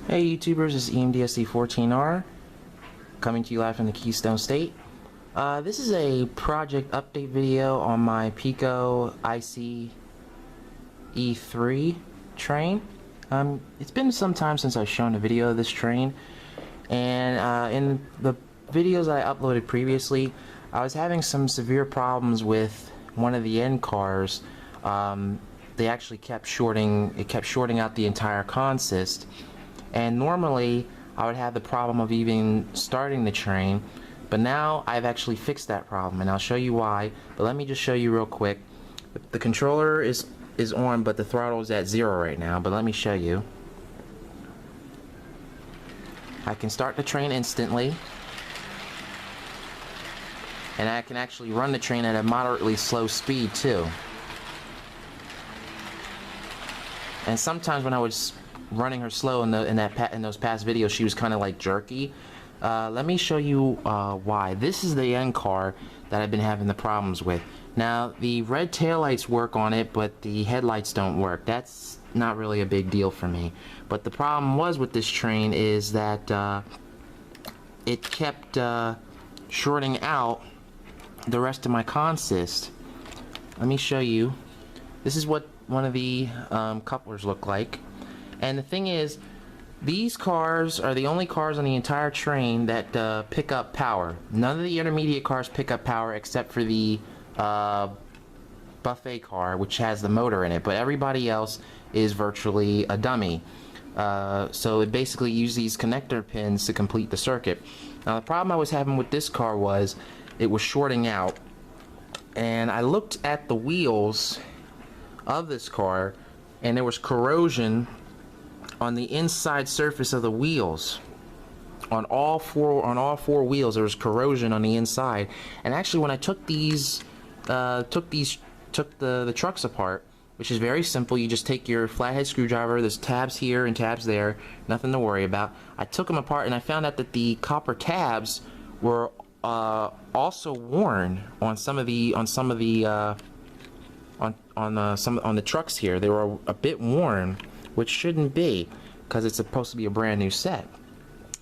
Hey YouTubers, this is EMDSC14R coming to you live from the Keystone State. This is a project update video on my Piko ICE3 train. It's been some time since I've shown a video of this train, and in the videos that I uploaded previously, I was having some severe problems with one of the end cars. They actually kept shorting out the entire consist. And normally I would have the problem of even starting the train, but now I've actually fixed that problem, and I'll show you why. But let me just show you real quick. The controller is on, but the throttle is at 0 right now. But let me show you. I can start the train instantly, and I can actually run the train at a moderately slow speed too. And sometimes when I was running her slow in those past videos, she was kind of like jerky. Let me show you why. This is the end car that I've been having the problems with. Now the red taillights work on it, but the headlights don't work. That's not really a big deal for me. But the problem was with this train is that it kept shorting out the rest of my consist. Let me show you. This is what one of the couplers look like. And the thing is, these cars are the only cars on the entire train that pick up power. None of the intermediate cars pick up power except for the buffet car, which has the motor in it, but everybody else is virtually a dummy. So it basically uses these connector pins to complete the circuit. Now the problem I was having with this car was it was shorting out, and I looked at the wheels of this car, and there was corrosion on the inside surface of the wheels. On all four wheels there was corrosion on the inside. And actually when I took the trucks apart, which is very simple, you just take your flathead screwdriver, there's tabs here and tabs there, nothing to worry about. I took them apart and I found out that the copper tabs were also worn on some of the trucks here. They were a bit worn, which shouldn't be, because it's supposed to be a brand new set.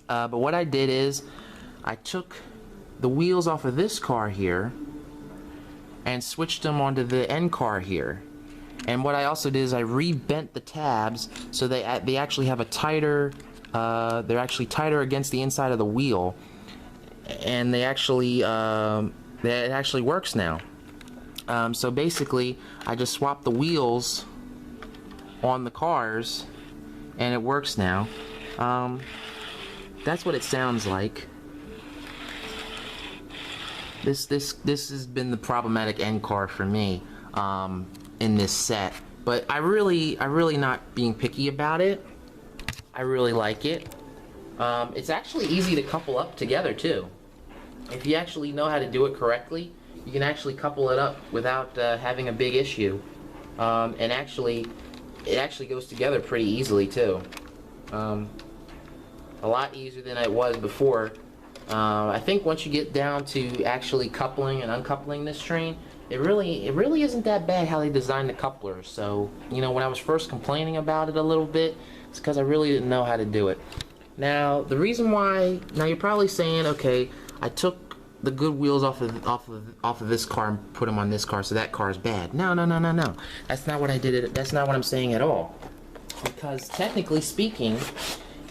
But what I did is I took the wheels off of this car here and switched them onto the end car here. And what I also did is I re-bent the tabs so they actually have a tighter, they're actually tighter against the inside of the wheel, and it actually works now. So basically I just swapped the wheels on the cars and it works now. That's what it sounds like. This has been the problematic end car for me in this set, but I really not being picky about it. I really like it. It's actually easy to couple up together too. If you actually know how to do it correctly, you can actually couple it up without having a big issue. And it actually goes together pretty easily too. A lot easier than it was before. I think once you get down to actually coupling and uncoupling this train, it really isn't that bad how they designed the couplers. So, you know, when I was first complaining about it a little bit, it's because I really didn't know how to do it. Now, the reason why, now you're probably saying, okay, I took the good wheels off of this car and put them on this car, so that car is bad. No. That's not what I did. That's not what I'm saying at all. Because technically speaking,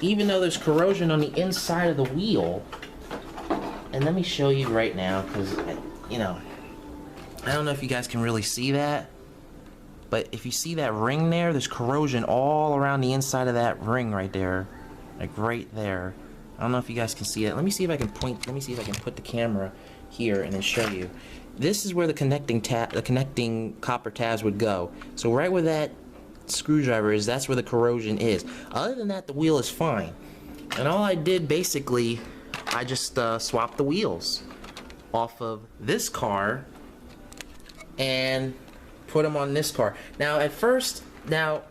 even though there's corrosion on the inside of the wheel, and let me show you right now, because you know, I don't know if you guys can really see that, but if you see that ring there, there's corrosion all around the inside of that ring right there, like right there. I don't know if you guys can see it. Let me see if I can point. Let me see if I can put the camera here and then show you. This is where the connecting copper tabs would go. So right where that screwdriver is, that's where the corrosion is. Other than that, the wheel is fine. And all I did basically, I just swapped the wheels off of this car and put them on this car. Now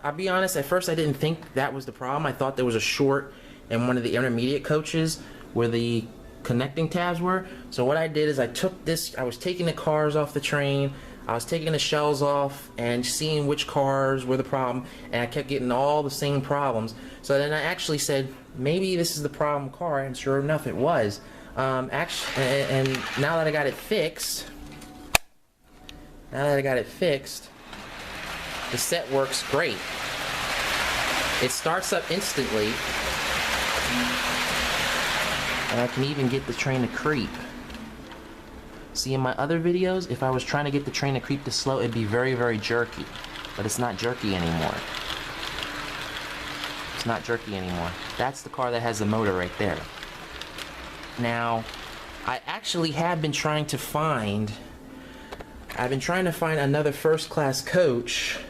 I'll be honest, at first I didn't think that was the problem. I thought there was a short in one of the intermediate coaches where the connecting tabs were. So what I did is I took this, I was taking the cars off the train, I was taking the shells off and seeing which cars were the problem, and I kept getting all the same problems. So then I actually said, maybe this is the problem car, and sure enough it was. Actually, and now that I got it fixed, the set works great. It starts up instantly, and I can even get the train to creep. See, in my other videos, if I was trying to get the train to creep to slow, it'd be very, very jerky. But it's not jerky anymore. It's not jerky anymore. That's the car that has the motor right there. Now, I actually have been trying to find another first-class coach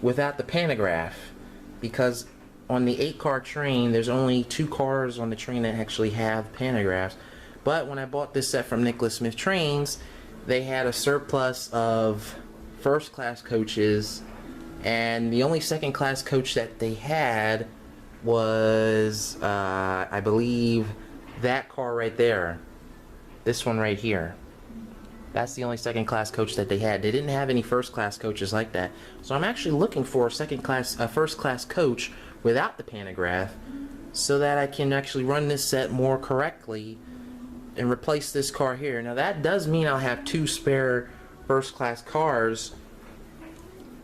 without the pantograph, because on the 8-car train, there's only 2 cars on the train that actually have pantographs. But when I bought this set from Nicholas Smith Trains, they had a surplus of first-class coaches, and the only second-class coach that they had was, I believe, that car right there. This one right here. That's the only second-class coach that they had. They didn't have any first-class coaches like that. So I'm actually looking for a first-class coach without the pantograph, so that I can actually run this set more correctly and replace this car here. Now that does mean I'll have 2 spare first-class cars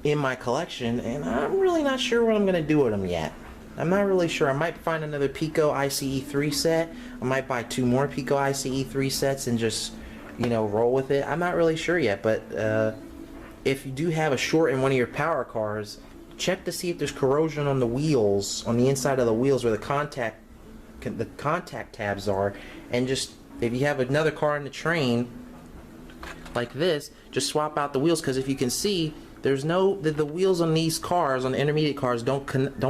in my collection, and I'm really not sure what I'm going to do with them yet. I'm not really sure. I might find another Piko ICE3 set. I might buy 2 more Piko ICE3 sets and just, you know, roll with it. I'm not really sure yet, but if you do have a short in one of your power cars, check to see if there's corrosion on the wheels, on the inside of the wheels where the contact tabs are, and just, if you have another car in the train like this, just swap out the wheels, because if you can see, there's the wheels on these cars, on the intermediate cars, don't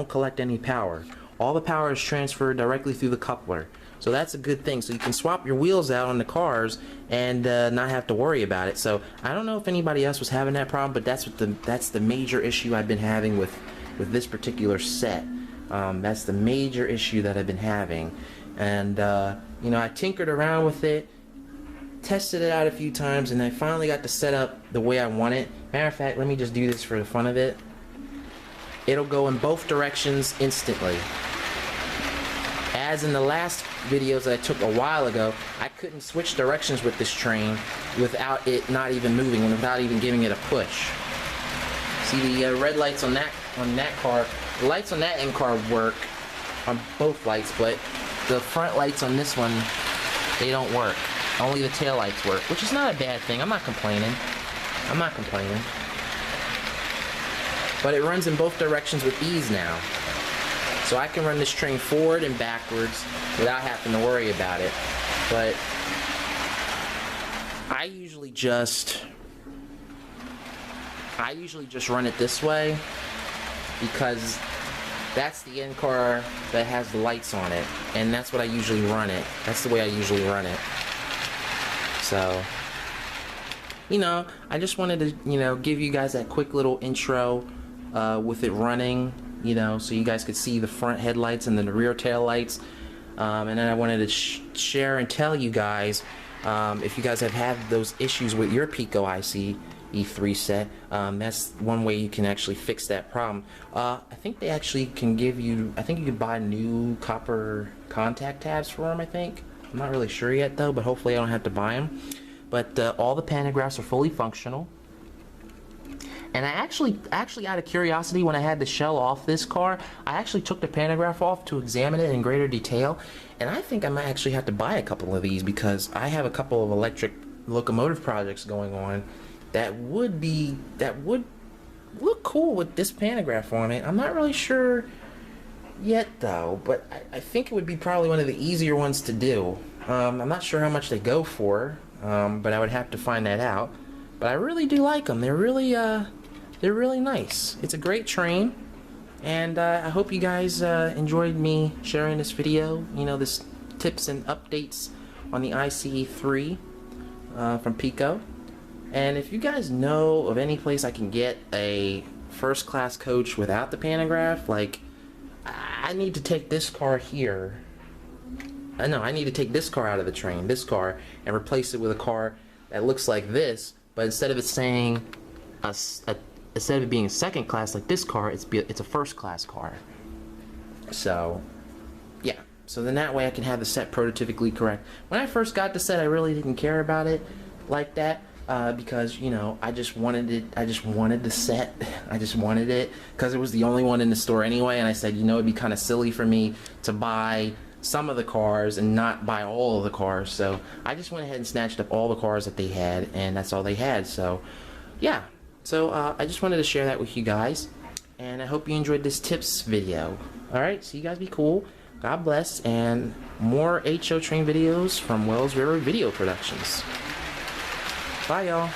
collect any power. All the power is transferred directly through the coupler. So that's a good thing. So you can swap your wheels out on the cars and not have to worry about it. So I don't know if anybody else was having that problem, but that's the major issue I've been having with this particular set. That's the major issue that I've been having. And you know, I tinkered around with it, tested it out a few times, and I finally got the setup the way I want it. Matter of fact, let me just do this for the fun of it. It'll go in both directions instantly. As in the last videos that I took a while ago, I couldn't switch directions with this train without it not even moving and without even giving it a push. See the red lights on that car, the lights on that end car work on both lights, but the front lights on this one, they don't work. Only the tail lights work, which is not a bad thing. I'm not complaining. I'm not complaining. But it runs in both directions with ease now. So I can run this train forward and backwards without having to worry about it. But I usually just run it this way, because that's the end car that has the lights on it, and that's what I usually run it. That's the way I usually run it. So, you know, I just wanted to, you know, give you guys that quick little intro with it running, you know, so you guys could see the front headlights and then the rear tail lights. And then I wanted to share and tell you guys, if you guys have had those issues with your Piko ICE3 set, that's one way you can actually fix that problem. I think they actually can give you, I think you can buy new copper contact tabs for them, I think. I'm not really sure yet though, but hopefully I don't have to buy them. But all the pantographs are fully functional. And I actually out of curiosity, when I had the shell off this car, I actually took the pantograph off to examine it in greater detail. And I think I might actually have to buy a couple of these, because I have a couple of electric locomotive projects going on that would look cool with this pantograph on it. I'm not really sure yet though, but I think it would be probably one of the easier ones to do. I'm not sure how much they go for, but I would have to find that out. But I really do like them. They're really nice. It's a great train, and I hope you guys enjoyed me sharing this video. You know, this tips and updates on the ICE3 from Piko. And if you guys know of any place I can get a first-class coach without the pantograph, like, I need to take this car here. No, I need to take this car out of the train, this car, and replace it with a car that looks like this but instead of it saying instead of it being a second class like this car, it's a first class car. So yeah, so then that way I can have the set prototypically correct. When I first got the set, I really didn't care about it like that, because, you know, I just wanted it. I just wanted the set. I just wanted it because it was the only one in the store anyway, and I said, you know, it'd be kind of silly for me to buy some of the cars and not buy all of the cars. So I just went ahead and snatched up all the cars that they had, and that's all they had. So yeah, so I just wanted to share that with you guys, and I hope you enjoyed this tips video. Alright, so you guys be cool, God bless, and more HO Train videos from Wells River Video Productions. Bye y'all.